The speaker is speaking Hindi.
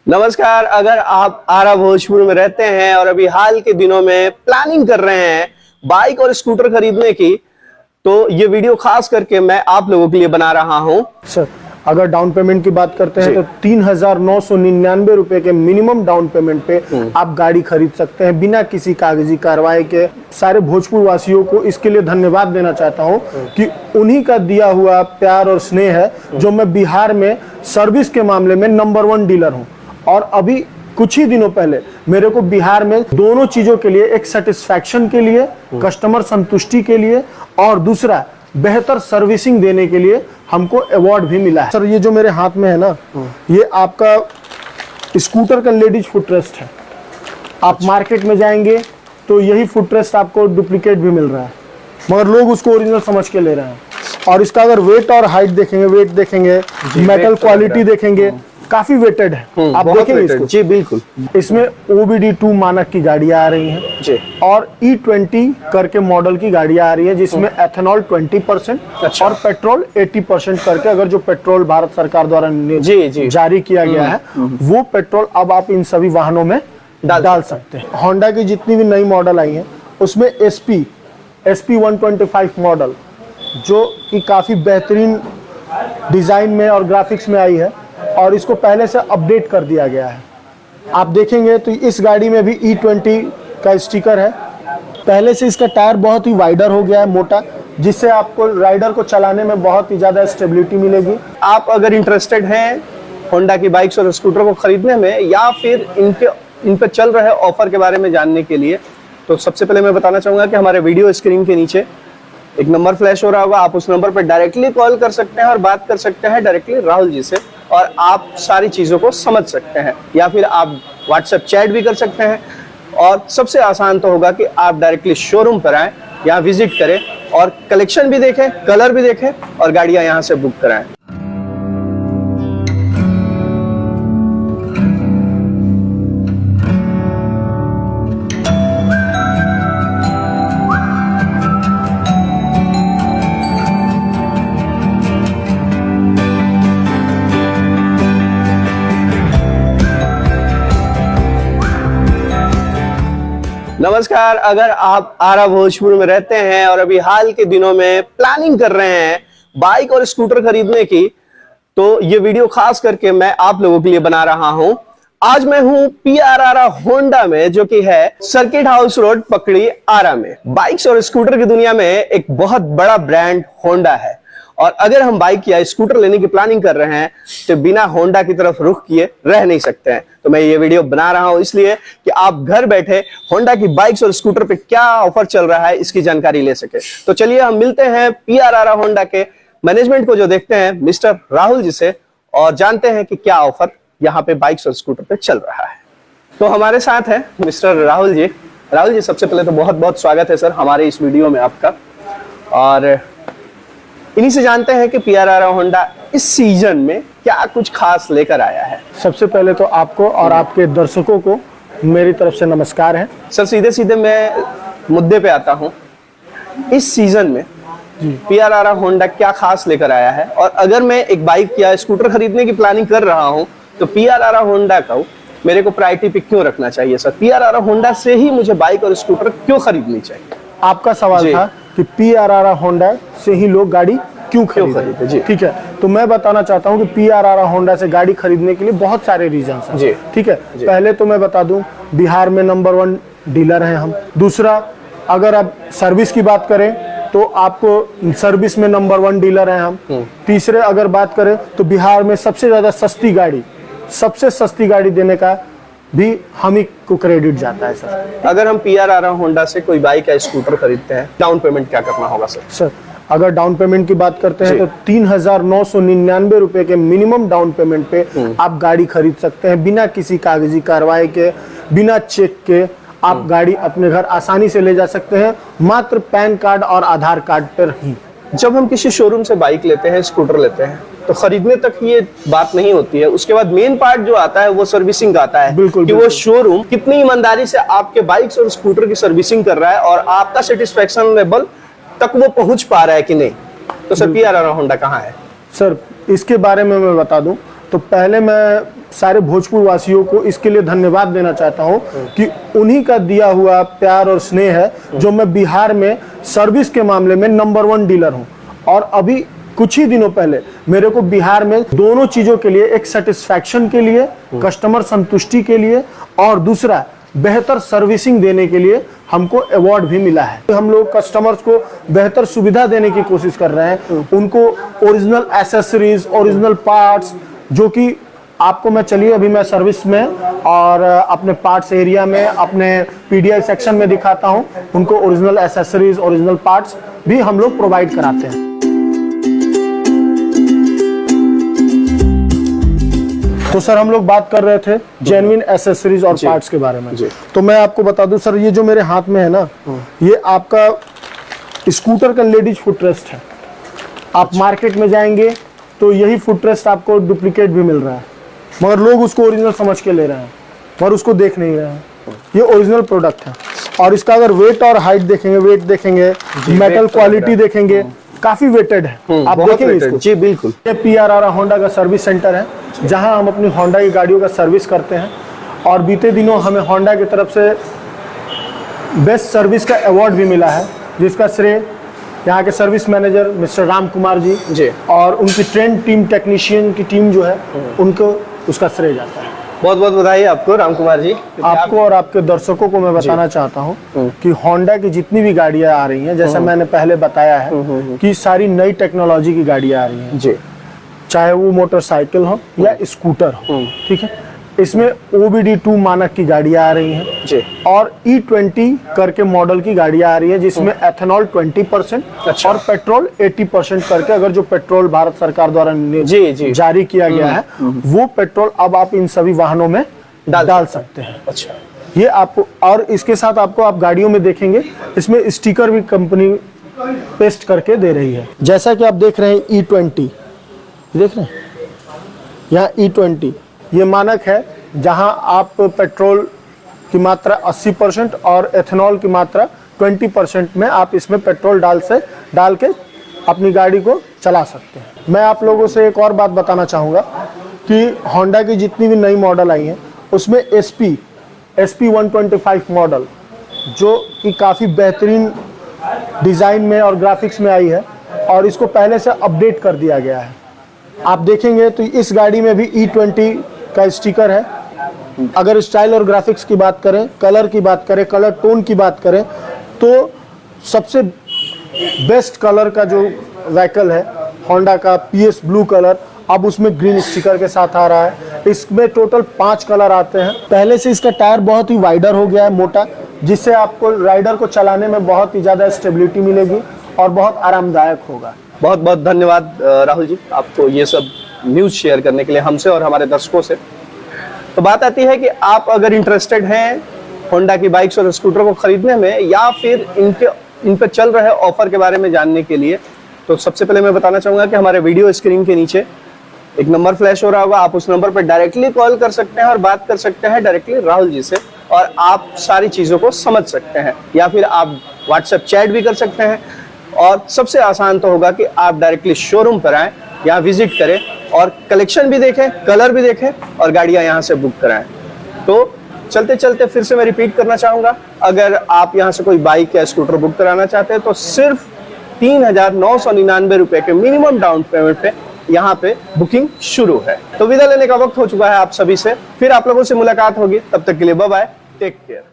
नमस्कार। अगर आप आरा भोजपुर में रहते हैं और अभी हाल के दिनों में प्लानिंग कर रहे हैं बाइक और स्कूटर खरीदने की, तो ये वीडियो खास करके मैं आप लोगों के लिए बना रहा हूं। सर, अगर डाउन पेमेंट की बात करते हैं तो 3,999 रुपए के मिनिमम डाउन पेमेंट पे आप गाड़ी खरीद सकते हैं बिना किसी कागजी कार्रवाई के। सारे भोजपुर वासियों को इसके लिए धन्यवाद देना चाहता हूं कि उन्हीं का दिया हुआ प्यार और स्नेह है जो मैं बिहार में सर्विस के मामले में नंबर 1 डीलर हूं। और अभी कुछ ही दिनों पहले मेरे को बिहार में दोनों चीजों के लिए, एक सेटिस्फैक्शन के लिए, कस्टमर संतुष्टि के लिए, और दूसरा बेहतर सर्विसिंग देने के लिए हमको अवार्ड भी मिला है। सर, ये जो मेरे हाथ में है ना, ये आपका स्कूटर का लेडीज फुटरेस्ट है। आप मार्केट में जाएंगे तो यही फुटरेस्ट आपको डुप्लीकेट भी मिल रहा है, मगर लोग उसको ओरिजिनल समझ के ले रहे हैं। और इसका अगर वेट और हाइट देखेंगे, मेटल क्वालिटी देखेंगे, काफी वेटेड है। आप देखेंगे इसको। जी बिल्कुल। इसमें OBD2 मानक की गाड़ियां आ रही हैं जी, और E20 करके मॉडल की गाड़ियां आ रही हैं जिसमें एथेनॉल 20% और पेट्रोल 80% करके, अगर जो पेट्रोल भारत सरकार द्वारा जारी किया गया है वो पेट्रोल अब आप इन सभी वाहनों में डाल सकते हैं। होंडा की जितनी भी नई मॉडल आई है उसमें SP 125 मॉडल, जो कि काफी बेहतरीन डिजाइन में और ग्राफिक्स में आई है, और इसको पहले से अपडेट कर दिया गया है। आप देखेंगे तो इस गाड़ी में भी E20 का स्टिकर है। पहले से इसका टायर बहुत ही वाइडर हो गया है, मोटा, जिससे आपको राइडर को चलाने में बहुत ही ज्यादा स्टेबिलिटी मिलेगी। आप अगर इंटरेस्टेड हैं होंडा की बाइक्स और स्कूटर को खरीदने में, या फिर इन पे चल रहे ऑफर के बारे में जानने के लिए, तो सबसे पहले मैं बताना चाहूंगा कि हमारे वीडियो स्क्रीन के नीचे एक नंबर फ्लैश हो रहा होगा। आप उस नंबर पर डायरेक्टली कॉल कर सकते हैं और बात कर सकते हैं डायरेक्टली राहुल जी से, और आप सारी चीजों को समझ सकते हैं। या फिर आप व्हाट्सएप चैट भी कर सकते हैं, और सबसे आसान तो होगा कि आप डायरेक्टली शोरूम पर आएं, यहाँ विजिट करें और कलेक्शन भी देखें, कलर भी देखें, और गाड़ियां यहाँ से बुक कराएं। नमस्कार। अगर आप आरा भोजपुर में रहते हैं और अभी हाल के दिनों में प्लानिंग कर रहे हैं बाइक और स्कूटर खरीदने की, तो ये वीडियो खास करके मैं आप लोगों के लिए बना रहा हूं। आज मैं हूं PRR होंडा में, जो कि है सर्किट हाउस रोड, पकड़ी, आरा में। बाइक्स और स्कूटर की दुनिया में एक बहुत बड़ा ब्रांड होंडा है, और अगर हम बाइक या स्कूटर लेने की प्लानिंग कर रहे हैं तो बिना होंडा की तरफ रुख किए रह नहीं सकते हैं। तो मैं ये वीडियो बना रहा हूं इसलिए कि आप घर बैठे होंडा की बाइक्स और स्कूटर पे क्या ऑफर चल रहा है इसकी जानकारी ले सके। तो चलिए हम मिलते हैं PRR होंडा के मैनेजमेंट को, जो देखते हैं मिस्टर राहुल जी से, और जानते हैं कि क्या ऑफर यहाँ पे बाइक्स और स्कूटर पे चल रहा है। तो हमारे साथ है मिस्टर राहुल जी। राहुल जी, सबसे पहले तो बहुत बहुत स्वागत है सर हमारे इस वीडियो में आपका, और इन्हीं से जानते हैं कि PRR होंडा इस सीजन में क्या कुछ खास लेकर आया है। सबसे पहले तो आपको और आपके दर्शकों को मेरी तरफ से नमस्कार है। सर, सीधे सीधे मैं मुद्दे पे आता हूं। इस सीजन में PRR होंडा क्या खास लेकर आया है, और अगर मैं एक बाइक या स्कूटर खरीदने की प्लानिंग कर रहा हूं तो PRR होंडा का मेरे को प्रायोरिटी पे क्यों रखना चाहिए सर? PRR होंडा से ही मुझे बाइक और स्कूटर क्यों खरीदनी चाहिए? आपका सवाल था कि PRR होंडा से ही लोग गाड़ी क्यों खरीदे जी। ठीक है, तो मैं बताना चाहता हूं कि PRR होंडा से गाड़ी खरीदने के लिए बहुत सारे रीजन हैं जी। ठीक है, पहले तो मैं बता दूं, बिहार में नंबर 1 डीलर हैं हम। दूसरा, अगर आप सर्विस की बात करें तो आपको सर्विस में नंबर 1 डीलर हैं हम। तीसरे, अगर बात करें तो बिहार में सबसे ज्यादा सबसे सस्ती गाड़ी देने का भी हम ही को क्रेडिट जाता है सर। अगर हम PRR होंडा से कोई बाइक या स्कूटर खरीदते हैं, डाउन पेमेंट क्या करना होगा सर? सर, अगर डाउन पेमेंट की बात करते हैं तो 3,999 रुपए के मिनिमम डाउन पेमेंट पे आप गाड़ी खरीद सकते हैं बिना किसी कागजी कार्रवाई के, बिना चेक के। आप गाड़ी अपने घर आसानी से ले जा सकते हैं, मात्र पैन कार्ड और आधार कार्ड पर ही। जब हम किसी शोरूम से बाइक लेते हैं, स्कूटर लेते हैं, तो खरीदने तक ये बात नहीं होती है। उसके बाद मेन पार्ट जो आता है वो सर्विसिंग आता है। बिल्कुल, कि वो शोरूम कितनी ईमानदारी से आपके बाइक्स और स्कूटर की सर्विसिंग कर रहा है, और आपका सेटिस्फेक्शन लेवल तक वो पहुंच पा रहा है कि नहीं। तो सर, PRR होंडा कहाँ है? सर, इसके बारे में मैं बता दूं तो पहले मैं सारे भोजपुर वासियों को इसके लिए धन्यवाद देना चाहता हूं कि उन्हीं का दिया हुआ प्यार और स्नेह है जो मैं बिहार में सर्विस के मामले में नंबर 1 डीलर हूं। और अभी कुछ ही दिनों पहले मेरे को बिहार में दोनों चीजों के लिए, एक सेटिस्फैक्शन के लिए, कस्टमर संतुष्टि के लिए, और दूसरा बेहतर सर्विसिंग देने के लिए हमको अवार्ड भी मिला है। हम लोग कस्टमर्स को बेहतर सुविधा देने की कोशिश कर रहे हैं, उनको ओरिजिनल एसेसरीज, ओरिजिनल पार्ट्स, जो कि आपको मैं चलिए अभी मैं सर्विस में और अपने पार्ट्स एरिया में, अपने पीडीआई सेक्शन में दिखाता हूं। उनको ओरिजिनल एसेसरीज, ओरिजिनल पार्ट्स भी हम लोग प्रोवाइड कराते हैं। तो सर हम लोग बात कर रहे थे जेन्युइन एसेसरीज और पार्ट्स के बारे में। तो मैं आपको बता दूं सर, ये जो मेरे हाथ में है ना, ये आपका स्कूटर का लेडीज फुटरेस्ट है। आप मार्केट में जाएंगे तो यही फुटरेस्ट आपको डुप्लीकेट भी मिल रहा है, मगर लोग उसको ओरिजिनल समझ के ले रहे हैं, मगर उसको देख नहीं रहे हैं। ये ओरिजिनल प्रोडक्ट है। और इसका अगर वेट और हाइट देखेंगे, मेटल क्वालिटी देखेंगे, काफी वेटेड है। आप देखेंगे इसको। जी बिल्कुल। ये PRR होंडा का सर्विस सेंटर है, जहां हम अपनी होंडा की गाड़ियों का सर्विस करते हैं। और बीते दिनों हमें होंडा की तरफ से बेस्ट सर्विस का अवार्ड भी मिला है, जिसका श्रेय यहाँ के service manager mister Ram Kumar ji और उनकी ट्रेन टीम, टेक्नीशियन की टीम जो है, उनको उसका श्रेय जाता है। बहुत बहुत बधाई आपको राम कुमार जी। आपको और आपके दर्शकों को मैं बताना चाहता हूं कि होंडा की जितनी भी गाड़ियां आ रही हैं, जैसा मैंने पहले बताया है कि सारी नई टेक्नोलॉजी की गाड़ियां आ रही हैं जी, चाहे वो मोटरसाइकिल हो या स्कूटर हो, ठीक है। इसमें OBD2 मानक की गाड़ियां आ रही हैं जी, और E20 करके मॉडल की गाड़ियां आ रही है, जिसमें एथेनॉल 20% और पेट्रोल 80% करके, अगर जो पेट्रोल भारत सरकार द्वारा जारी किया गया है, वो पेट्रोल अब आप इन सभी वाहनों में डाल सकते हैं। अच्छा, ये आपको, और इसके साथ आपको, आप गाड़ियों में देखेंगे इसमें स्टिकर भी कंपनी पेस्ट करके दे रही है। जैसा कि आप देख रहे हैं E20, देख रहे हैं यहाँ E20, ये मानक है जहां आप पेट्रोल की मात्रा 80% और एथेनॉल की मात्रा 20% में आप इसमें पेट्रोल डाल के अपनी गाड़ी को चला सकते हैं। मैं आप लोगों से एक और बात बताना चाहूँगा कि होंडा की जितनी भी नई मॉडल आई हैं, उसमें SP 125 मॉडल, जो कि काफ़ी बेहतरीन डिज़ाइन में और ग्राफिक्स में आई है, और इसको पहले से अपडेट कर दिया गया है। आप देखेंगे तो इस गाड़ी में भी E20 का स्टिकर है। अगर स्टाइल और ग्राफिक्स की बात करें, कलर की बात करें, कलर टोन की बात करें, तो सबसे बेस्ट कलर का जो व्हीकल है होंडा का PS ब्लू कलर, अब उसमें ग्रीन स्टिकर के साथ आ रहा है। इसमें टोटल 5 कलर आते हैं। पहले से इसका टायर बहुत ही वाइडर हो गया है, मोटा, जिससे आपको राइडर को चलाने में बहुत ही ज़्यादा स्टेबिलिटी मिलेगी और बहुत आरामदायक होगा। बहुत बहुत धन्यवाद राहुल जी, आपको ये सब न्यूज़ शेयर करने के लिए हमसे और हमारे दर्शकों से। तो बात आती है कि आप अगर इंटरेस्टेड हैं होंडा की बाइक्स और स्कूटर को खरीदने में, या फिर इन पर चल रहे ऑफर के बारे में जानने के लिए, तो सबसे पहले मैं बताना चाहूँगा कि हमारे वीडियो स्क्रीन के नीचे एक नंबर फ्लैश हो रहा होगा। आप उस नंबर पर डायरेक्टली कॉल कर सकते हैं और बात कर सकते हैं डायरेक्टली राहुल जी से, और आप सारी चीज़ों को समझ सकते हैं। या फिर आप व्हाट्सएप चैट भी कर सकते हैं, और सबसे आसान तो होगा कि आप डायरेक्टली शोरूम पर आएँ, यहाँ विजिट करें और कलेक्शन भी देखें, कलर भी देखें, और गाड़ियाँ यहाँ से बुक कराएं। तो चलते चलते फिर से मैं रिपीट करना चाहूँगा, अगर आप यहाँ से कोई बाइक या स्कूटर बुक कराना चाहते हैं तो सिर्फ 3,999 रुपये के मिनिमम डाउन पेमेंट पे यहाँ पे बुकिंग शुरू है। तो विदा लेने का वक्त हो चुका है आप सभी से, फिर आप लोगों से मुलाकात होगी। तब तक के लिए बाय बाय, टेक केयर।